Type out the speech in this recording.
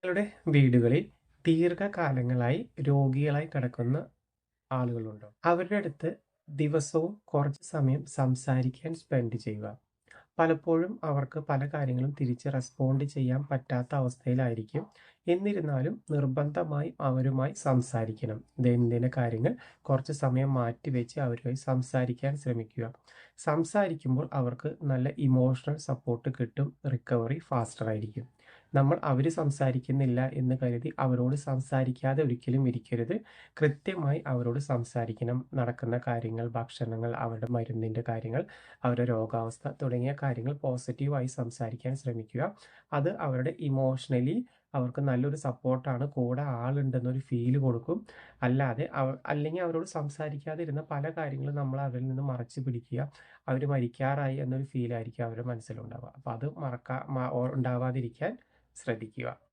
നിങ്ങളുടെ വീടുകളിൽ ദീർഘകാലങ്ങളായി രോഗികളായി കിടക്കുന്ന ആളുകളുണ്ടോ? അവരുടെ അടുത്ത് ദിവസവും കുറച്ച് സമയം സംസാരിക്കാൻ സ്പെൻഡ് ചെയ്യുക. പലപ്പോഴും അവർക്ക് പല കാര്യങ്ങളും തിരിച്ച് റെസ്പോണ്ട് ചെയ്യാൻ പറ്റാത്ത അവസ്ഥയിലായിരിക്കും. എന്നിരുന്നാലും നിർബന്ധമായും അവരുമായി സംസാരിക്കണം. ദൈനംദിന കാര്യങ്ങൾ കുറച്ച് സമയം മാറ്റിവെച്ച് അവരുമായി സംസാരിക്കാൻ ശ്രമിക്കുക. സംസാരിക്കുമ്പോൾ അവർക്ക് നല്ല ഇമോഷണൽ സപ്പോർട്ട് കിട്ടും. റിക്കവറി ഫാസ്റ്റർ ആയിരിക്കും. നമ്മൾ അവർ സംസാരിക്കുന്നില്ല എന്ന് കരുതി അവരോട് സംസാരിക്കാതെ ഒരിക്കലും ഇരിക്കരുത്. കൃത്യമായി അവരോട് സംസാരിക്കണം. നടക്കുന്ന കാര്യങ്ങൾ, ഭക്ഷണങ്ങൾ, അവരുടെ മരുന്നിൻ്റെ കാര്യങ്ങൾ, അവരുടെ രോഗാവസ്ഥ തുടങ്ങിയ കാര്യങ്ങൾ പോസിറ്റീവായി സംസാരിക്കാൻ ശ്രമിക്കുക. അത് അവരുടെ ഇമോഷണലി അവർക്ക് നല്ലൊരു സപ്പോർട്ടാണ്. കൂടെ ആളുണ്ടെന്നൊരു ഫീല് കൊടുക്കും. അല്ലാതെ അല്ലെങ്കിൽ അവരോട് സംസാരിക്കാതെ ഇരുന്ന പല കാര്യങ്ങളും നമ്മൾ അവരിൽ നിന്ന് മറച്ചു പിടിക്കുക. അവർ മരിക്കാറായി എന്നൊരു ഫീലായിരിക്കും അവരുടെ മനസ്സിലുണ്ടാവുക. അപ്പോൾ അത് ഉണ്ടാവാതിരിക്കാൻ ശ്രദ്ധിക്കുക.